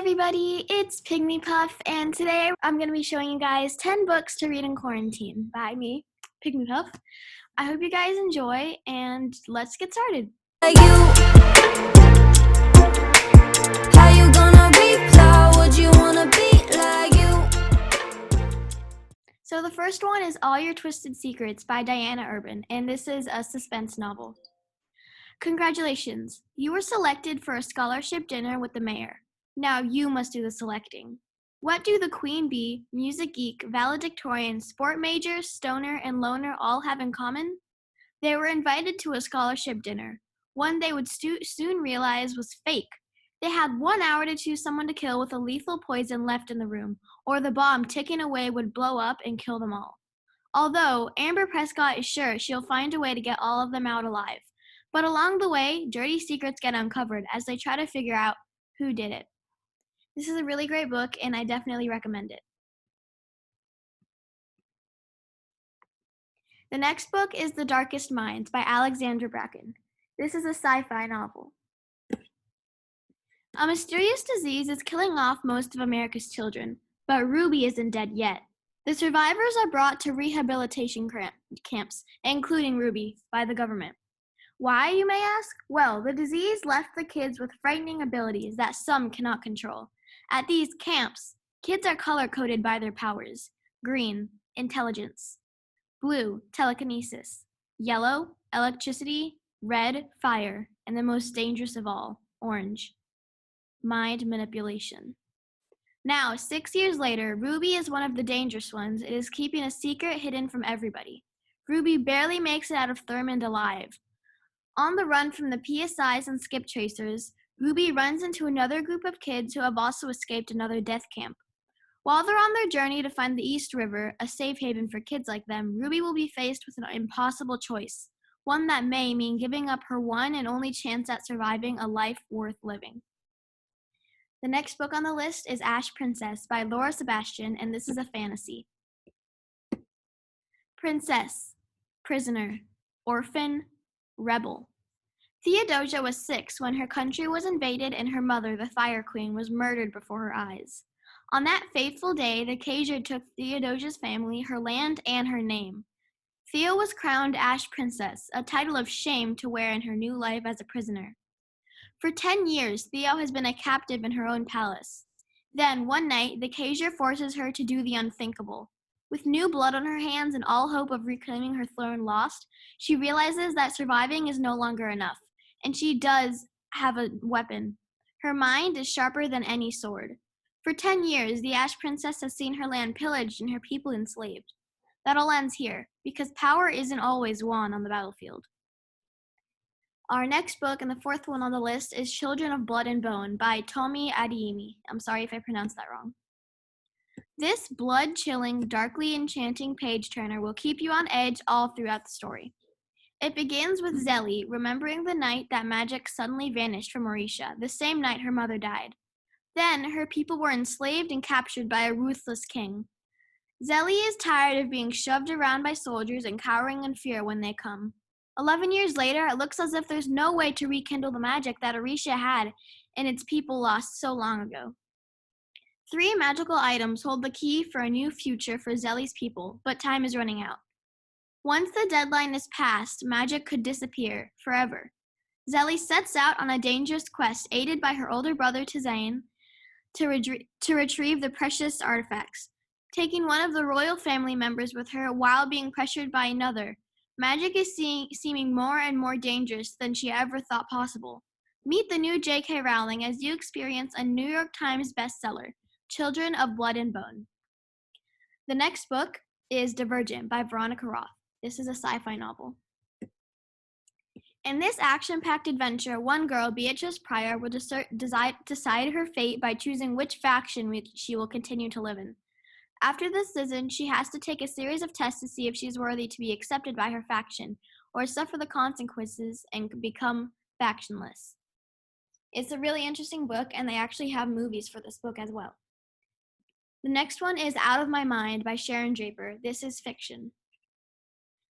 everybody, it's Pygmypuff, and today I'm going to be showing you guys 10 books to read in quarantine by me, Pygmypuff. I hope you guys enjoy, and let's get started. How you gonna reply? Would you wanna be like you? So the first one is All Your Twisted Secrets by Diana Urban, and this is a suspense novel. Congratulations, you were selected for a scholarship dinner with the mayor. Now you must do the selecting. What do the queen bee, music geek, valedictorian, sport major, stoner, and loner all have in common? They were invited to a scholarship dinner, one they would soon realize was fake. They had 1 hour to choose someone to kill with a lethal poison left in the room, or the bomb ticking away would blow up and kill them all. Although Amber Prescott is sure she'll find a way to get all of them out alive. But along the way, dirty secrets get uncovered as they try to figure out who did it. This is a really great book, and I definitely recommend it. The next book is The Darkest Minds by Alexandra Bracken. This is a sci-fi novel. A mysterious disease is killing off most of America's children, but Ruby isn't dead yet. The survivors are brought to rehabilitation camps, including Ruby, by the government. Why, you may ask? Well, the disease left the kids with frightening abilities that some cannot control. At these camps, kids are color-coded by their powers. Green, intelligence. Blue, telekinesis. Yellow, electricity. Red, fire. And the most dangerous of all, orange, mind manipulation. Now, 6 years later, Ruby is one of the dangerous ones. It is keeping a secret hidden from everybody. Ruby barely makes it out of Thurmond alive. On the run from the PSIs and skip tracers, Ruby runs into another group of kids who have also escaped another death camp. While they're on their journey to find the East River, a safe haven for kids like them, Ruby will be faced with an impossible choice, one that may mean giving up her one and only chance at surviving a life worth living. The next book on the list is Ash Princess by SEBASTIAN, and this is a fantasy. Princess, prisoner, orphan, rebel. Theodosia was 6 when her country was invaded and her mother, the Fire Queen, was murdered before her eyes. On that fateful day, the Khazar took Theodosia's family, her land, and her name. Theo was crowned Ash Princess, a title of shame to wear in her new life as a prisoner. For 10 years, Theo has been a captive in her own palace. Then, one night, the Khazar forces her to do the unthinkable. With new blood on her hands and all hope of reclaiming her throne lost, she realizes that surviving is no longer enough, and she does have a weapon. Her mind is sharper than any sword. For 10 years, the Ash Princess has seen her land pillaged and her people enslaved. That all ends here, because power isn't always won on the battlefield. Our next book, and the fourth one on the list, is Children of Blood and Bone by Tomi Adeyemi. I'm sorry if I pronounced that wrong. This blood-chilling, darkly enchanting page-turner will keep you on edge all throughout the story. It begins with Zelly remembering the night that magic suddenly vanished from Mauritia, the same night her mother died. Then, her people were enslaved and captured by a ruthless king. Zelly is tired of being shoved around by soldiers and cowering in fear when they come. 11 years later, it looks as if there's no way to rekindle the magic that Mauritia had and its people lost so long ago. 3 magical items hold the key for a new future for Zelly's people, but time is running out. Once the deadline is passed, magic could disappear forever. Zelly sets out on a dangerous quest, aided by her older brother Tizane, to retrieve the precious artifacts. Taking one of the royal family members with her while being pressured by another, magic is seeming more and more dangerous than she ever thought possible. Meet the new J.K. Rowling as you experience a New York Times bestseller, Children of Blood and Bone. The next book is Divergent by Veronica Roth. This is a sci-fi novel. In this action-packed adventure, one girl, Beatrice Pryor, will decide her fate by choosing which faction she will continue to live in. After this decision, she has to take a series of tests to see if she's worthy to be accepted by her faction, or suffer the consequences and become factionless. It's a really interesting book, and they actually have movies for this book as well. The next one is Out of My Mind by Sharon Draper. This is fiction.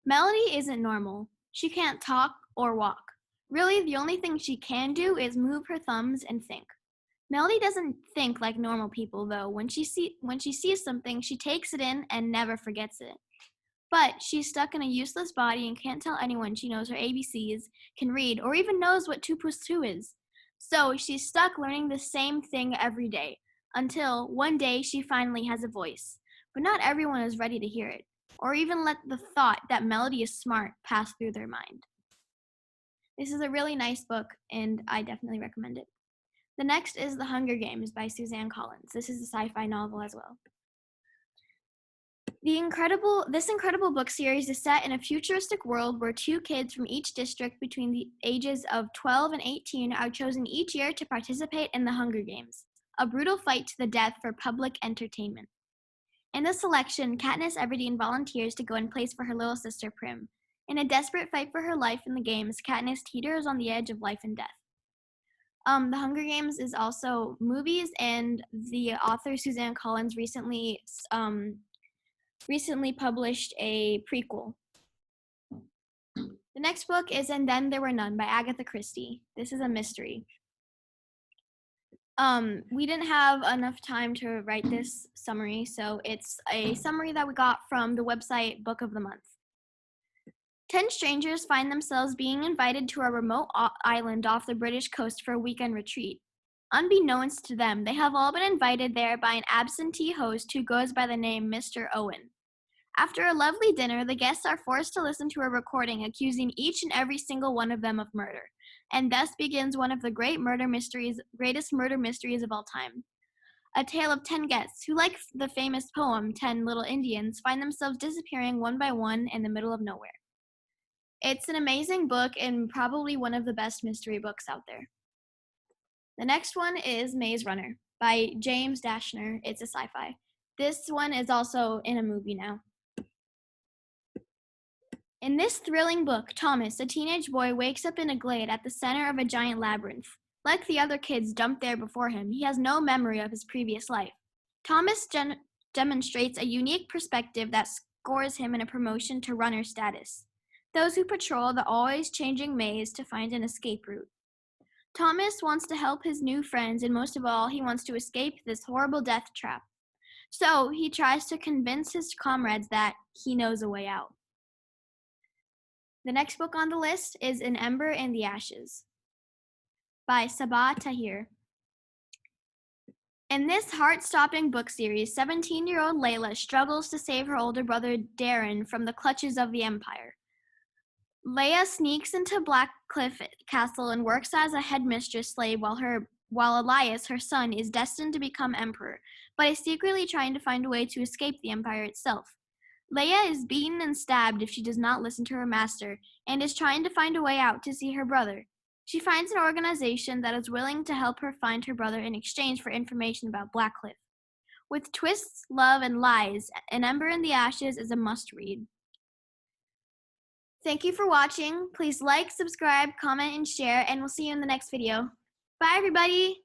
Melody isn't normal. She can't talk or walk. Really, the only thing she can do is move her thumbs and think. Melody doesn't think like normal people, though. When she sees something, she takes it in and never forgets it. But she's stuck in a useless body and can't tell anyone she knows her ABCs, can read, or even knows what 2 plus 2 is. So she's stuck learning the same thing every day, until one day she finally has a voice. But not everyone is ready to hear it, or even let the thought that Melody is smart pass through their mind. This is a really nice book, and I definitely recommend it. The next is The Hunger Games by Suzanne Collins. This is a sci-fi novel as well. This incredible book series is set in a futuristic world where 2 kids from each district between the ages of 12 and 18 are chosen each year to participate in the Hunger Games, a brutal fight to the death for public entertainment. In the selection, Katniss Everdeen volunteers to go in place for her little sister Prim. In a desperate fight for her life in the games, Katniss teeters on the edge of life and death. The Hunger Games is also movies, and the author Suzanne Collins recently published a prequel. The next book is And Then There Were None by Agatha Christie. This is a mystery. We didn't have enough time to write this summary, so it's a summary that we got from the website Book of the Month. 10 strangers find themselves being invited to a remote island off the British coast for a weekend retreat. Unbeknownst to them, they have all been invited there by an absentee host who goes by the name Mr. Owen. After a lovely dinner, the guests are forced to listen to a recording accusing each and every single one of them of murder, and thus begins one of the greatest murder mysteries of all time. A tale of 10 guests who, like the famous poem 10 Little Indians, find themselves disappearing one by one in the middle of nowhere. It's an amazing book and probably one of the best mystery books out there. The next one is Maze Runner by James Dashner. It's a sci-fi. This one is also in a movie now. In this thrilling book, Thomas, a teenage boy, wakes up in a glade at the center of a giant labyrinth. Like the other kids dumped there before him, he has no memory of his previous life. Thomas demonstrates a unique perspective that scores him in a promotion to runner status. Those who patrol the always-changing maze to find an escape route. Thomas wants to help his new friends, and most of all, he wants to escape this horrible death trap. So he tries to convince his comrades that he knows a way out. The next book on the list is An Ember in the Ashes by Sabah Tahir. In this heart-stopping book series, 17-year-old Layla struggles to save her older brother Darren from the clutches of the Empire. Leia sneaks into Blackcliff Castle and works as a headmistress slave while Elias, her son, is destined to become emperor, but is secretly trying to find a way to escape the Empire itself. Leia is beaten and stabbed if she does not listen to her master, and is trying to find a way out to see her brother. She finds an organization that is willing to help her find her brother in exchange for information about Blackcliff. With twists, love, and lies, An Ember in the Ashes is a must-read. Thank you for watching. Please like, subscribe, comment, and share, and we'll see you in the next video. Bye, everybody!